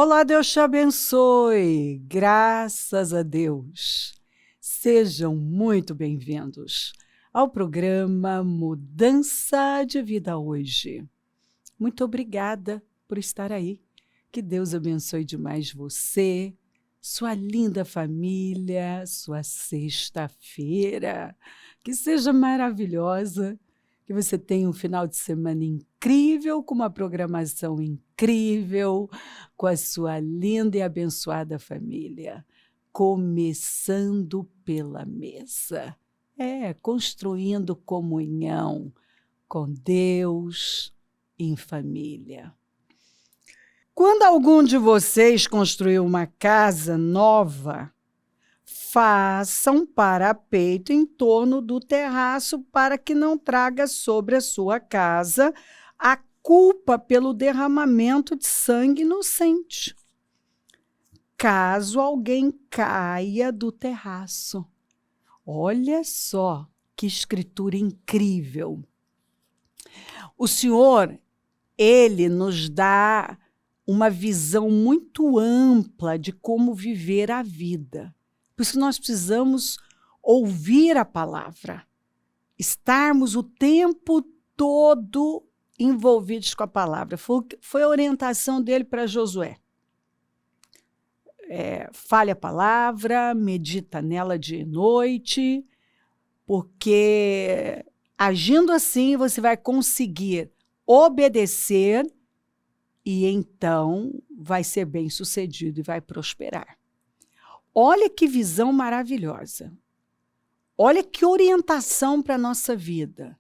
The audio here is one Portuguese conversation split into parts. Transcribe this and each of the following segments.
Olá, Deus te abençoe. Graças a Deus. Sejam muito bem-vindos ao programa Mudança de Vida Hoje. Muito obrigada por estar aí. Que Deus abençoe demais você, sua linda família, sua sexta-feira. Que seja maravilhosa, que você tenha um final de semana incrível, com uma programação incrível, com a sua linda e abençoada família. Começando pela mesa. Construindo comunhão com Deus em família. Quando algum de vocês construiu uma casa nova, faça um parapeito em torno do terraço para que não traga sobre a sua casa a culpa pelo derramamento de sangue inocente. Caso alguém caia do terraço. Olha só que escritura incrível. O Senhor, Ele nos dá uma visão muito ampla de como viver a vida. Por isso nós precisamos ouvir a palavra, estarmos o tempo todo envolvidos com a palavra. Foi a orientação dele para Josué. Fale a palavra, medita nela dia e noite, porque agindo assim você vai conseguir obedecer e então vai ser bem-sucedido e vai prosperar. Olha que visão maravilhosa. Olha que orientação para a nossa vida.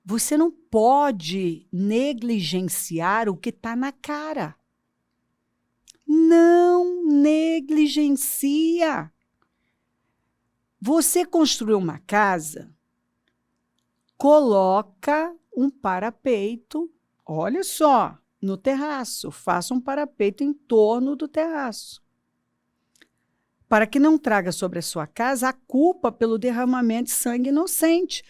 Você não pode negligenciar o que está na cara. Não negligencia. Você construiu uma casa, coloca um parapeito, olha só, no terraço. Faça um parapeito em torno do terraço, para que não traga sobre a sua casa a culpa pelo derramamento de sangue inocente,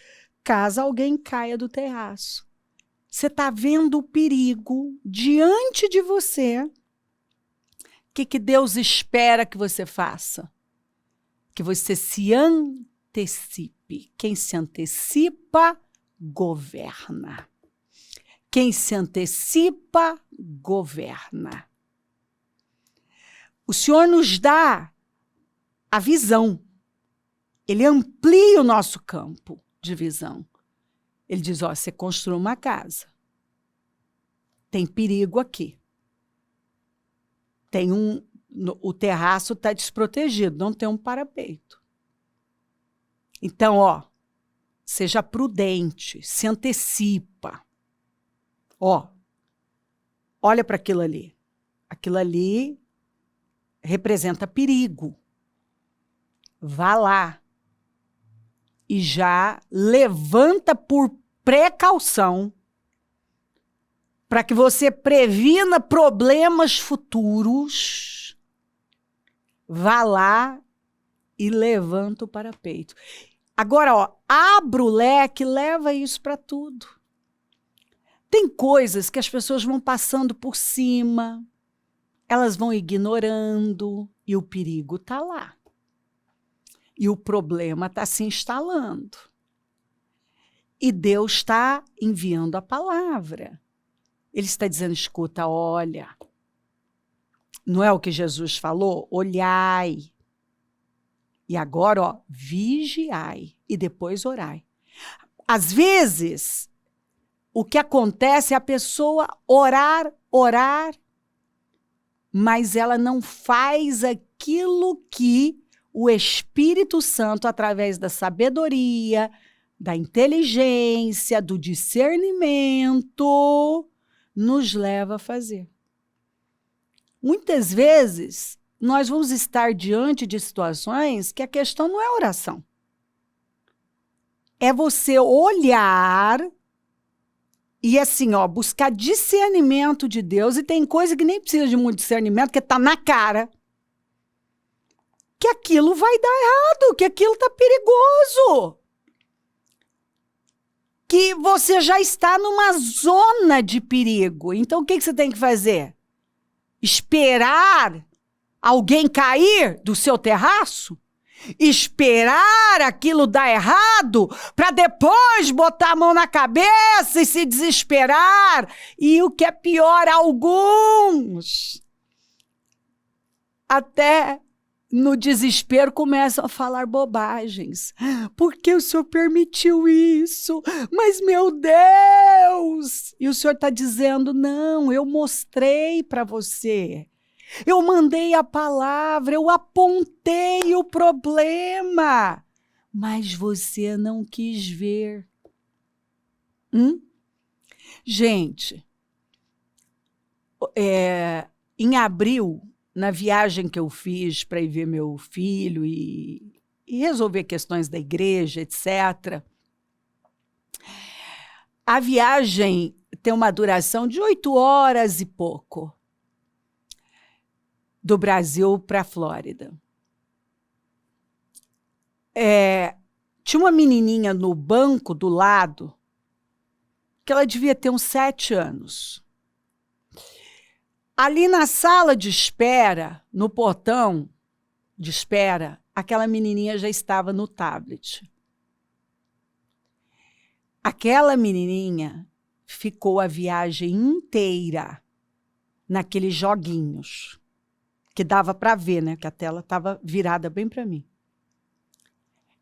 caso alguém caia do terraço. Você está vendo o perigo diante de você. O que Deus espera que você faça? Que você se antecipe. Quem se antecipa, governa. Quem se antecipa, governa. O Senhor nos dá a visão. Ele amplia o nosso campo de visão. Ele diz, você construiu uma casa. Tem perigo aqui. O terraço está desprotegido, não tem um parapeito. Então, seja prudente, se antecipa. Olha para aquilo ali. Aquilo ali representa perigo. Vá lá e já levanta por precaução para que você previna problemas futuros. Vá lá e levanta o parapeito. Agora, abra o leque e leva isso para tudo. Tem coisas que as pessoas vão passando por cima, elas vão ignorando e o perigo está lá. E o problema está se instalando. E Deus está enviando a palavra. Ele está dizendo, escuta, olha. Não é o que Jesus falou? Olhai. E agora, vigiai. E depois orai. Às vezes, o que acontece é a pessoa orar, mas ela não faz aquilo que o Espírito Santo, através da sabedoria, da inteligência, do discernimento, nos leva a fazer. Muitas vezes, nós vamos estar diante de situações que a questão não é oração. É você olhar e assim, buscar discernimento de Deus, e tem coisa que nem precisa de muito discernimento, porque está na cara. Que aquilo vai dar errado, que aquilo está perigoso. Que você já está numa zona de perigo. Então, o que você tem que fazer? Esperar alguém cair do seu terraço? Esperar aquilo dar errado para depois botar a mão na cabeça e se desesperar? E o que é pior, alguns até no desespero começam a falar bobagens. Por que o senhor permitiu isso? Mas, meu Deus! E o senhor está dizendo, não, eu mostrei para você. Eu mandei a palavra, eu apontei o problema. Mas você não quis ver. Gente, em abril, na viagem que eu fiz para ir ver meu filho e resolver questões da igreja, etc., a viagem tem uma duração de 8 horas e pouco, do Brasil para a Flórida. Tinha uma menininha no banco do lado, que ela devia ter uns 7 anos. Ali na sala de espera, no portão de espera, aquela menininha já estava no tablet. Aquela menininha ficou a viagem inteira naqueles joguinhos, que dava para ver, né? Que a tela estava virada bem para mim.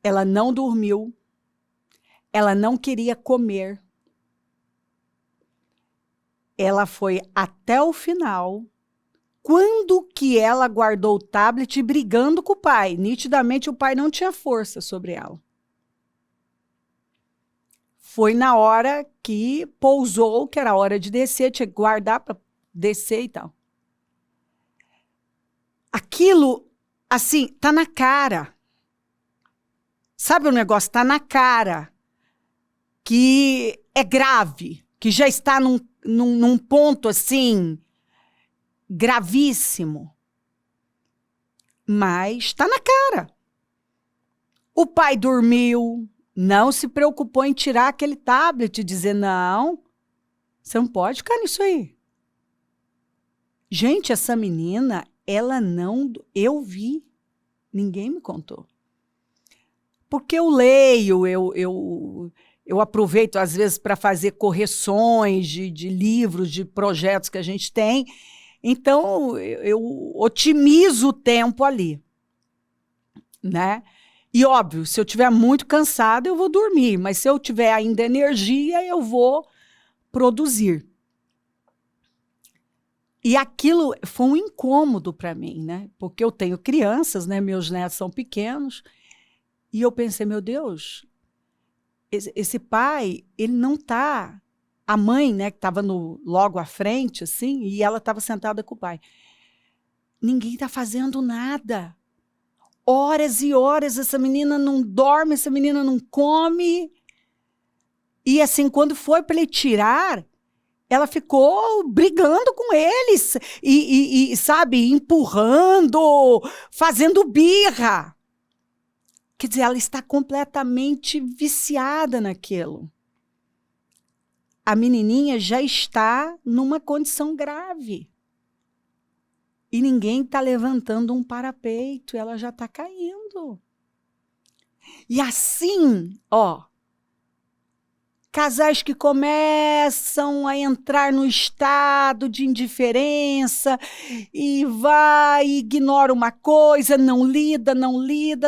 Ela não dormiu, ela não queria comer. Ela foi até o final, quando que ela guardou o tablet brigando com o pai. Nitidamente o pai não tinha força sobre ela. Foi na hora que pousou, que era a hora de descer, tinha que guardar para descer e tal. Aquilo, assim, tá na cara. Sabe o negócio? Tá na cara. Que é grave, que já está num ponto, assim, gravíssimo. Mas está na cara. O pai dormiu, não se preocupou em tirar aquele tablet e dizer, não, você não pode ficar nisso aí. Gente, essa menina, ela não... Eu vi, ninguém me contou. Porque eu leio, eu aproveito, às vezes, para fazer correções de livros, de projetos que a gente tem. Então, eu otimizo o tempo ali, né? E, óbvio, se eu estiver muito cansada, eu vou dormir. Mas se eu tiver ainda energia, eu vou produzir. E aquilo foi um incômodo para mim, né? Porque eu tenho crianças, né? Meus netos são pequenos. E eu pensei, meu Deus... Esse pai, ele não está... A mãe, né, que estava logo à frente, assim, e ela estava sentada com o pai. Ninguém está fazendo nada. Horas e horas, essa menina não dorme, essa menina não come. E, assim, quando foi para ele tirar, ela ficou brigando com eles. E, sabe, empurrando, fazendo birra. Quer dizer, ela está completamente viciada naquilo. A menininha já está numa condição grave. E ninguém está levantando um parapeito, ela já está caindo. E assim, ó, casais que começam a entrar no estado de indiferença e vai, ignora uma coisa, não lida,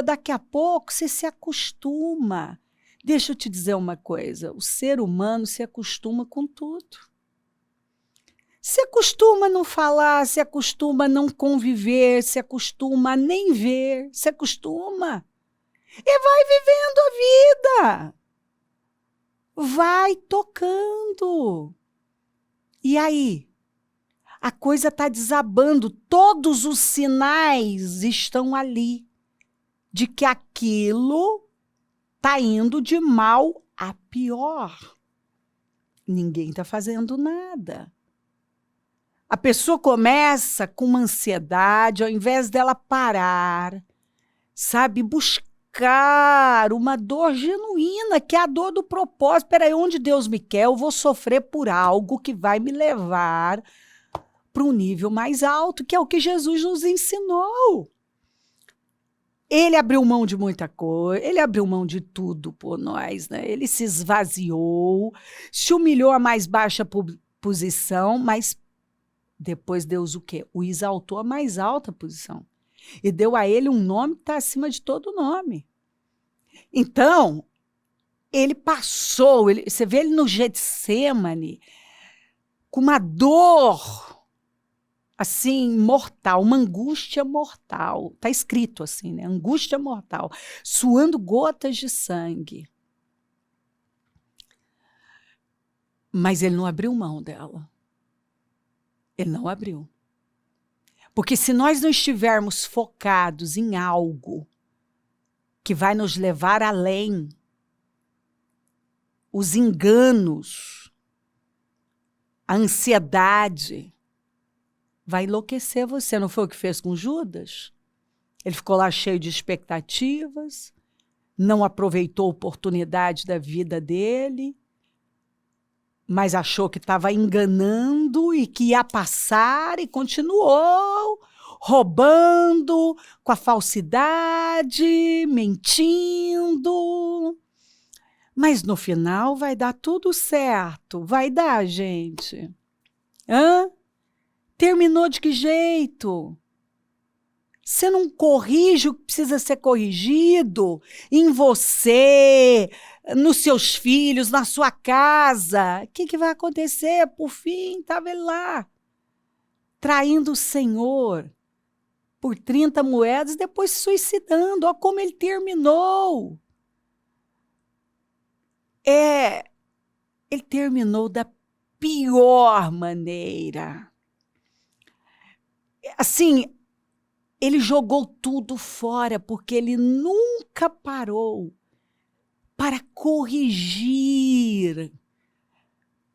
daqui a pouco você se acostuma. Deixa eu te dizer uma coisa, o ser humano se acostuma com tudo. Se acostuma a não falar, se acostuma a não conviver, se acostuma a nem ver, se acostuma. E vai vivendo a vida. Vai tocando. E aí? A coisa está desabando. Todos os sinais estão ali de que aquilo está indo de mal a pior. Ninguém está fazendo nada. A pessoa começa com uma ansiedade, ao invés dela parar, sabe, buscar uma dor genuína, que é a dor do propósito. Peraí, onde Deus me quer, eu vou sofrer por algo que vai me levar para um nível mais alto, que é o que Jesus nos ensinou. Ele abriu mão de muita coisa, ele abriu mão de tudo por nós, né? Ele se esvaziou, se humilhou à mais baixa posição, mas depois Deus o quê? O exaltou à mais alta posição. E deu a ele um nome que está acima de todo nome. Então, ele passou, você vê ele no Getsêmani, com uma dor, assim, mortal, uma angústia mortal. Está escrito assim, né? Angústia mortal, suando gotas de sangue. Mas ele não abriu mão dela. Ele não abriu. Porque se nós não estivermos focados em algo que vai nos levar além, os enganos, a ansiedade, vai enlouquecer você. Não foi o que fez com Judas? Ele ficou lá cheio de expectativas, não aproveitou a oportunidade da vida dele, mas achou que estava enganando e que ia passar e continuou roubando, com a falsidade, mentindo. Mas no final vai dar tudo certo. Vai dar, gente. Terminou de que jeito? Você não corrige o que precisa ser corrigido em você, nos seus filhos, na sua casa. O que vai acontecer? Por fim, estava ele lá, traindo o Senhor por 30 moedas, depois se suicidando. Olha como ele terminou. Ele terminou da pior maneira. Assim, ele jogou tudo fora, porque ele nunca parou para corrigir,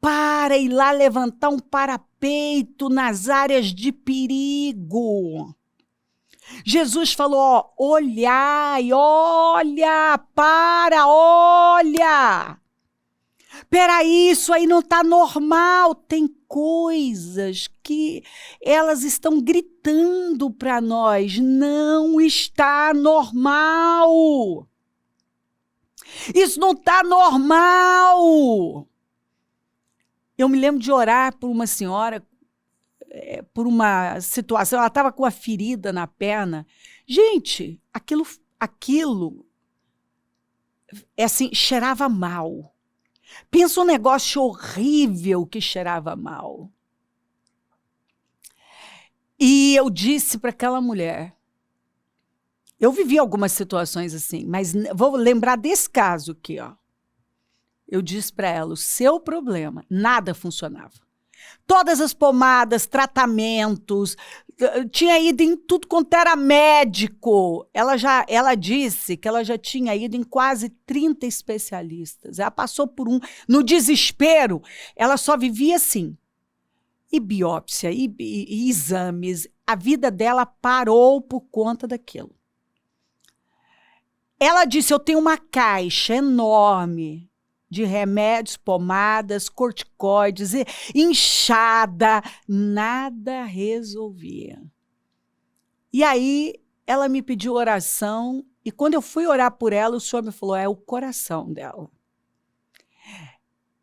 para ir lá levantar um parapeito nas áreas de perigo. Jesus falou, ó, olhai, olha, olha. Peraí, isso aí não está normal. Tem coisas que elas estão gritando para nós. Não está normal. Isso não está normal. Eu me lembro de orar por uma senhora, por uma situação, ela estava com a ferida na perna. Gente, aquilo assim, cheirava mal. Pensa um negócio horrível que cheirava mal. E eu disse para aquela mulher, eu vivi algumas situações assim, mas vou lembrar desse caso aqui, ó. Eu disse para ela, o seu problema, nada funcionava. Todas as pomadas, tratamentos, tinha ido em tudo quanto era médico. Ela disse que ela já tinha ido em quase 30 especialistas. Ela passou por no desespero, ela só vivia assim. E biópsia, e exames. A vida dela parou por conta daquilo. Ela disse, eu tenho uma caixa enorme de remédios, pomadas, corticoides, inchada, nada resolvia. E aí, ela me pediu oração, e quando eu fui orar por ela, o Senhor me falou, é o coração dela.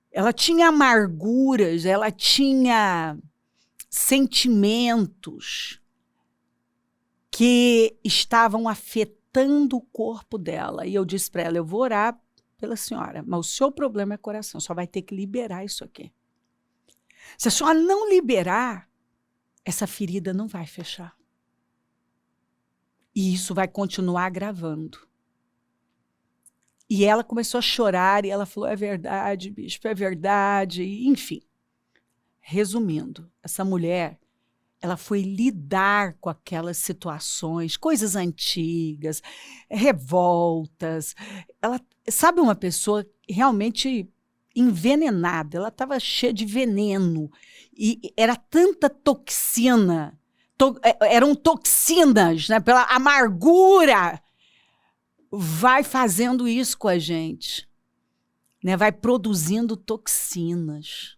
Ela tinha amarguras, ela tinha sentimentos que estavam afetando o corpo dela. E eu disse para ela, eu vou orar pela senhora, mas o seu problema é coração, só vai ter que liberar isso aqui. Se a senhora não liberar, essa ferida não vai fechar. E isso vai continuar agravando. E ela começou a chorar, e ela falou, é verdade, bispo, é verdade, enfim. Resumindo, essa mulher, ela foi lidar com aquelas situações, coisas antigas, revoltas. Ela, sabe, uma pessoa realmente envenenada, ela estava cheia de veneno, e era tanta toxina, eram toxinas, né, pela amargura, vai fazendo isso com a gente, né, vai produzindo toxinas.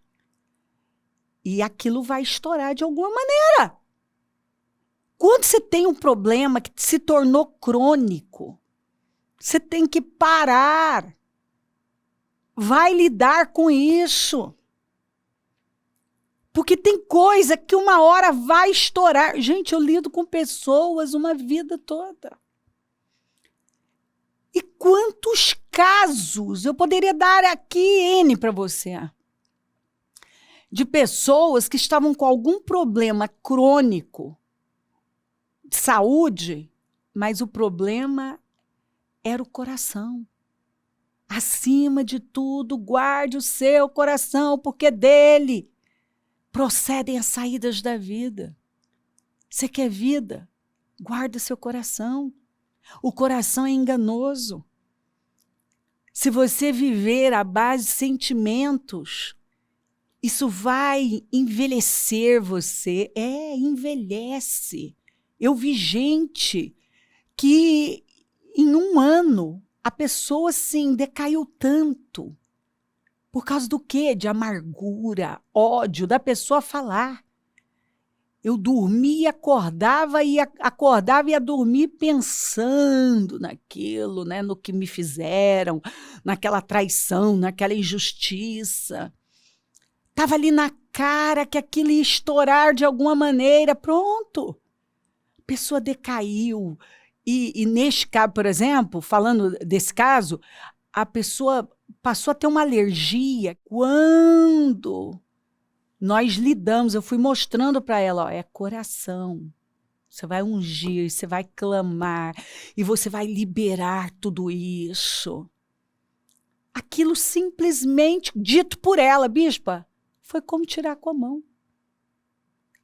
e aquilo vai estourar de alguma maneira. Quando você tem um problema que se tornou crônico, você tem que parar. Vai lidar com isso. Porque tem coisa que uma hora vai estourar. Gente, eu lido com pessoas uma vida toda. E quantos casos eu poderia dar aqui, N, para você, de pessoas que estavam com algum problema crônico de saúde, mas o problema era o coração. Acima de tudo, guarde o seu coração, porque dele procedem as saídas da vida. Você quer vida? Guarda seu coração. O coração é enganoso. Se você viver à base de sentimentos, isso vai envelhecer você. Envelhece. Eu vi gente que em um ano a pessoa assim decaiu tanto. Por causa do quê? De amargura, ódio da pessoa falar. Eu dormia, acordava e ia dormir pensando naquilo, né, no que me fizeram, naquela traição, naquela injustiça. Estava ali na cara que aquilo ia estourar de alguma maneira, pronto. A pessoa decaiu. E neste caso, por exemplo, falando desse caso, a pessoa passou a ter uma alergia. Quando nós lidamos, eu fui mostrando para ela, é coração. Você vai ungir, você vai clamar e você vai liberar tudo isso. Aquilo simplesmente, dito por ela, bispa, foi como tirar com a mão.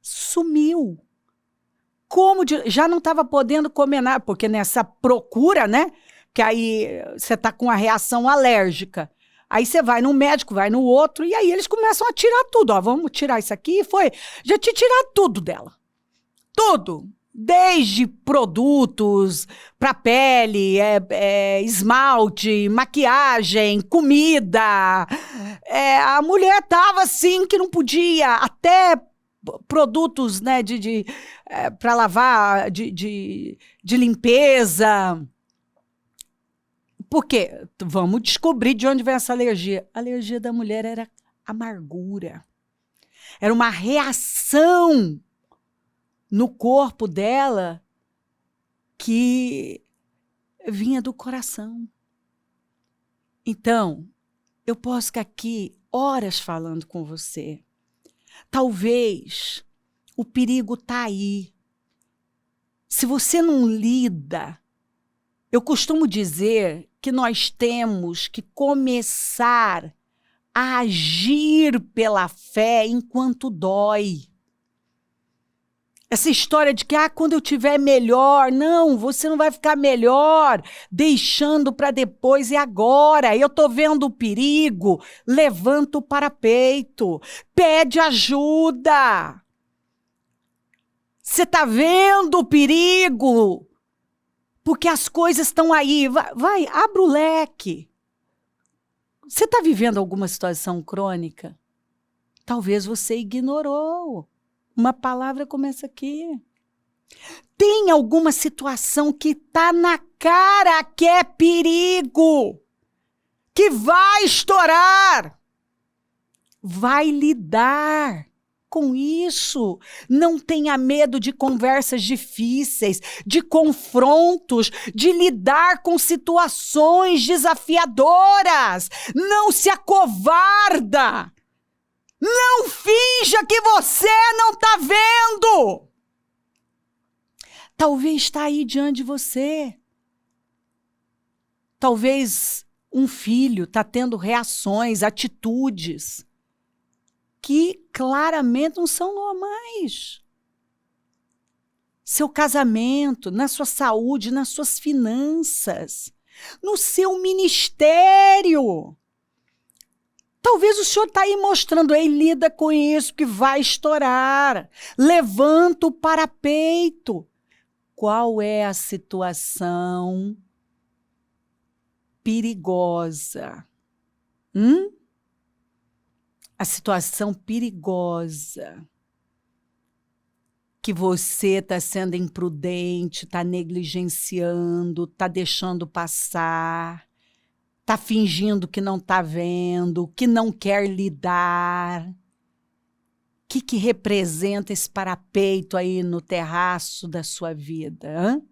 Sumiu. Já não estava podendo comer nada, porque nessa procura, né? Que aí você está com a reação alérgica. Aí você vai num médico, vai no outro, e aí eles começam a tirar tudo. Ó, vamos tirar isso aqui, já te tirar tudo dela. Tudo. Desde produtos para pele, esmalte, maquiagem, comida. A mulher estava assim que não podia, até produtos, né, para lavar, de limpeza. Por quê? Vamos descobrir de onde vem essa alergia. A alergia da mulher era amargura. Era uma reação no corpo dela que vinha do coração. Então, eu posso ficar aqui horas falando com você. Talvez o perigo está aí. Se você não lida, eu costumo dizer que nós temos que começar a agir pela fé enquanto dói. Essa história de que quando eu tiver melhor, não, você não vai ficar melhor, deixando para depois e agora. Eu estou vendo o perigo, levanta o parapeito, pede ajuda. Você está vendo o perigo? Porque as coisas estão aí. Vai, abre o leque. Você está vivendo alguma situação crônica? Talvez você ignorou. Uma palavra começa aqui. Tem alguma situação que está na cara que é perigo, que vai estourar. Vai lidar com isso. Não tenha medo de conversas difíceis, de confrontos, de lidar com situações desafiadoras. Não se acovarda. Não finja que você não está vendo. Talvez está aí diante de você. Talvez um filho está tendo reações, atitudes que claramente não são normais. Seu casamento, na sua saúde, nas suas finanças, no seu ministério. Talvez o senhor está aí mostrando, ei, lida com isso que vai estourar. Levanta o parapeito. Qual é a situação perigosa? a situação perigosa que você está sendo imprudente, está negligenciando, está deixando passar, está fingindo que não está vendo, que não quer lidar. O que representa esse parapeito aí no terraço da sua vida? Hein?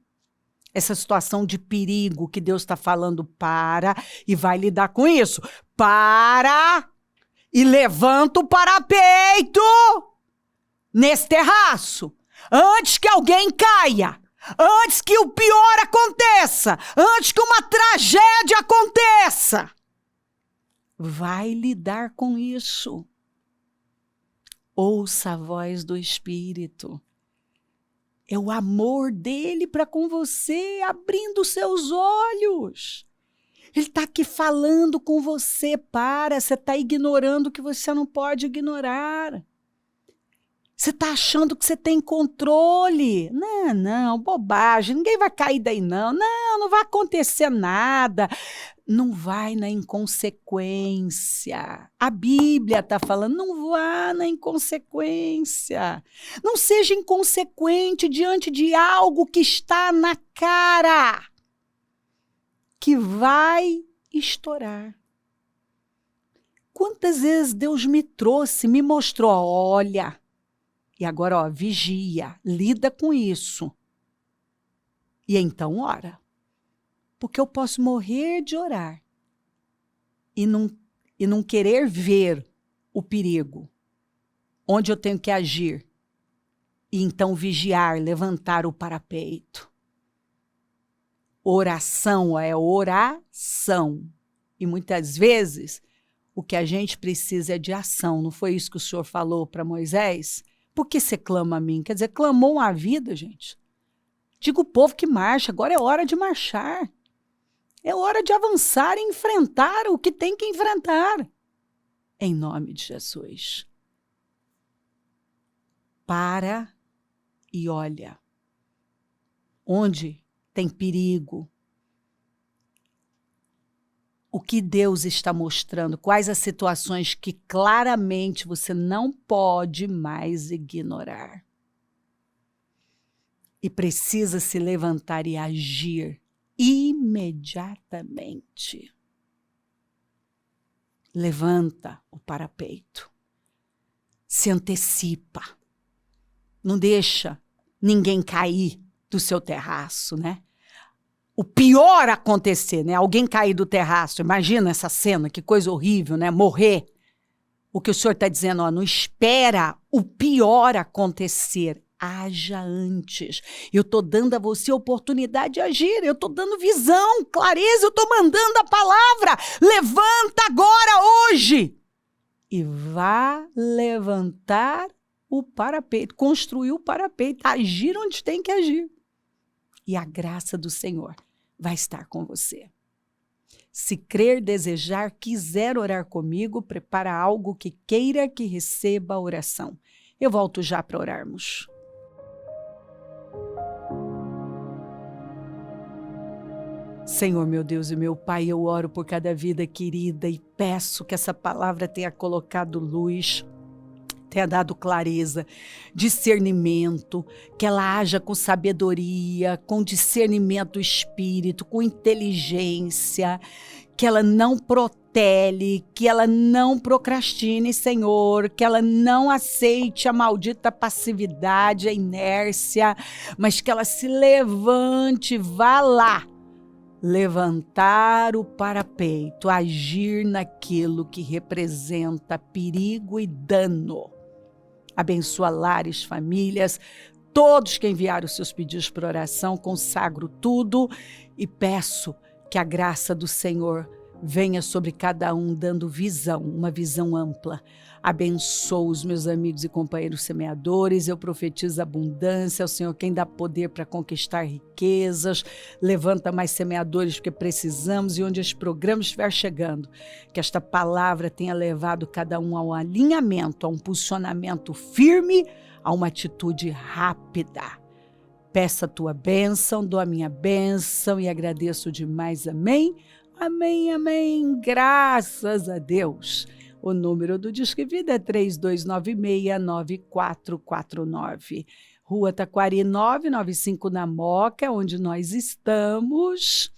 Essa situação de perigo que Deus está falando, para e vai lidar com isso. Para e levanta o parapeito nesse terraço. Antes que alguém caia, antes que o pior aconteça, antes que uma tragédia aconteça. Vai lidar com isso. Ouça a voz do Espírito. É o amor dele para com você, abrindo seus olhos. Ele está aqui falando com você, você está ignorando o que você não pode ignorar. Você está achando que você tem controle. Não, bobagem, ninguém vai cair daí não. Não vai acontecer nada. Não vai na inconsequência. A Bíblia está falando, não vá na inconsequência. Não seja inconsequente diante de algo que está na cara, que vai estourar. Quantas vezes Deus me trouxe, me mostrou, olha, e agora, vigia, lida com isso. E então ora. Porque eu posso morrer de orar e não querer ver o perigo, onde eu tenho que agir. E então vigiar, levantar o parapeito. Oração é oração. E muitas vezes o que a gente precisa é de ação. Não foi isso que o Senhor falou para Moisés? Por que você clama a mim? Quer dizer, clamou uma vida, gente. Diga o povo que marcha, agora é hora de marchar. É hora de avançar e enfrentar o que tem que enfrentar. Em nome de Jesus. Para e olha. Onde tem perigo? O que Deus está mostrando? Quais as situações que claramente você não pode mais ignorar? E precisa se levantar e agir imediatamente. Levanta o parapeito. Se antecipa. Não deixa ninguém cair do seu terraço, né? O pior acontecer, né? Alguém cair do terraço. Imagina essa cena, que coisa horrível, né? Morrer. O que o Senhor está dizendo, não espera o pior acontecer. Haja antes. Eu estou dando a você a oportunidade de agir. Eu estou dando visão, clareza. Eu estou mandando a palavra. Levanta agora, hoje. E vá levantar o parapeito. Construir o parapeito. Agir onde tem que agir. E a graça do Senhor vai estar com você. Se crer, desejar, quiser orar comigo, prepara algo que queira que receba a oração. Eu volto já para orarmos. Senhor, meu Deus e meu Pai, eu oro por cada vida querida e peço que essa palavra tenha colocado luz, tenha dado clareza, discernimento, que ela haja com sabedoria, com discernimento do espírito, com inteligência, que ela não protele, que ela não procrastine, Senhor, que ela não aceite a maldita passividade, a inércia, mas que ela se levante, vá lá, levantar o parapeito, agir naquilo que representa perigo e dano. Abençoa lares, famílias, todos que enviaram seus pedidos por oração, consagro tudo e peço que a graça do Senhor venha sobre cada um, dando visão, uma visão ampla. Abençoo os meus amigos e companheiros semeadores, eu profetizo abundância, é o Senhor quem dá poder para conquistar riquezas, levanta mais semeadores porque precisamos e onde esse programa estiver chegando, que esta palavra tenha levado cada um ao alinhamento, a um posicionamento firme, a uma atitude rápida. Peço a tua bênção, dou a minha bênção e agradeço demais, amém? Amém, amém, graças a Deus. O número do Disque Vida é 3296-9449. Rua Taquari 995 na Moca, onde nós estamos.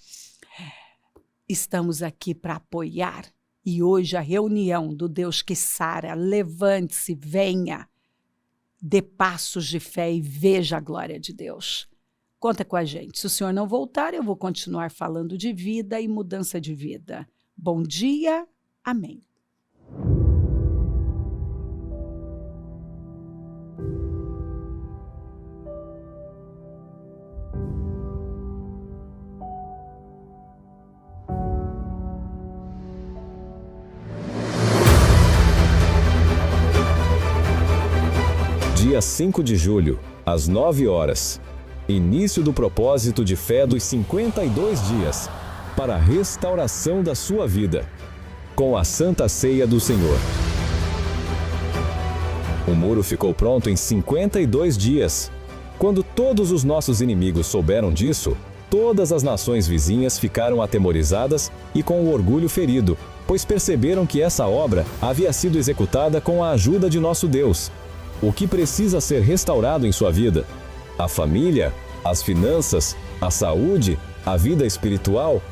Estamos aqui para apoiar. E hoje a reunião do Deus que sara, levante-se, venha, dê passos de fé e veja a glória de Deus. Conta com a gente. Se o senhor não voltar, eu vou continuar falando de vida e mudança de vida. Bom dia. Amém. Dia 5 de julho, às 9 horas. Início do propósito de fé dos 52 dias para a restauração da sua vida, com a Santa Ceia do Senhor. O muro ficou pronto em 52 dias. Quando todos os nossos inimigos souberam disso, todas as nações vizinhas ficaram atemorizadas e com o orgulho ferido, pois perceberam que essa obra havia sido executada com a ajuda de nosso Deus. O que precisa ser restaurado em sua vida? A família, as finanças, a saúde, a vida espiritual?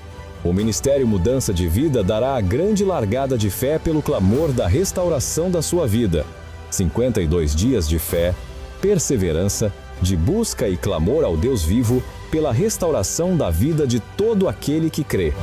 O Ministério Mudança de Vida dará a grande largada de fé pelo clamor da restauração da sua vida. 52 dias de fé, perseverança, de busca e clamor ao Deus vivo pela restauração da vida de todo aquele que crê.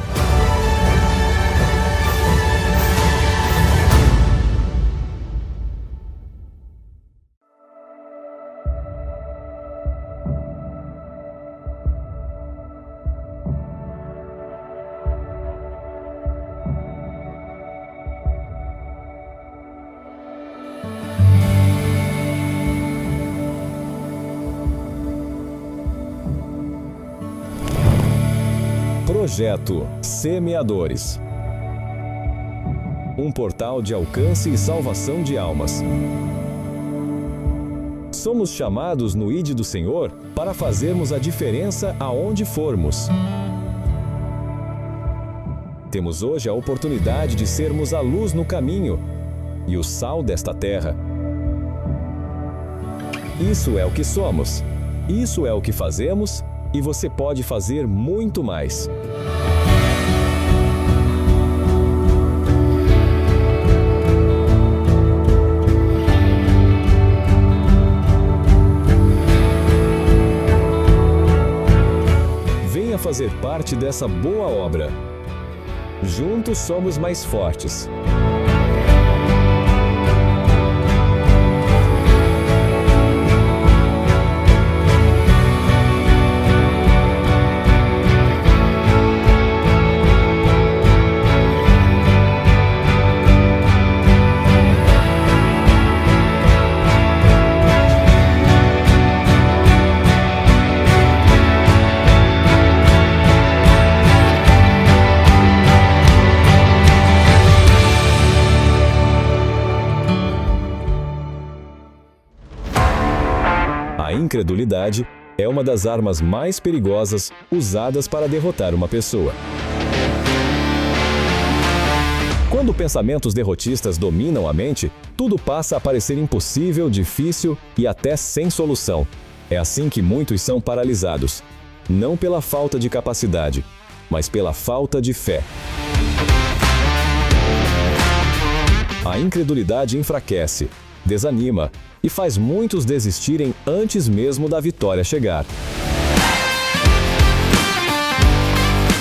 Projeto Semeadores. Um portal de alcance e salvação de almas. Somos chamados no ID do Senhor para fazermos a diferença aonde formos. Temos hoje a oportunidade de sermos a luz no caminho e o sal desta terra. Isso é o que somos, isso é o que fazemos e você pode fazer muito mais. Venha fazer parte dessa boa obra. Juntos somos mais fortes. A incredulidade é uma das armas mais perigosas usadas para derrotar uma pessoa. Quando pensamentos derrotistas dominam a mente, tudo passa a parecer impossível, difícil e até sem solução. É assim que muitos são paralisados, não pela falta de capacidade, mas pela falta de fé. A incredulidade enfraquece, desanima e faz muitos desistirem antes mesmo da vitória chegar.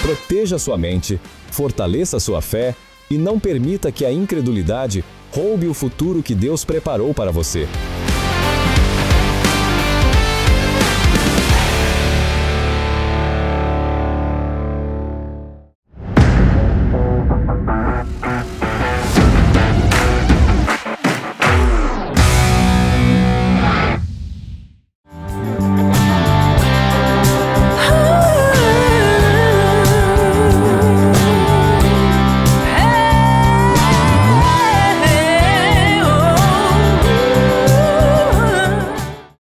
Proteja sua mente, fortaleça sua fé e não permita que a incredulidade roube o futuro que Deus preparou para você.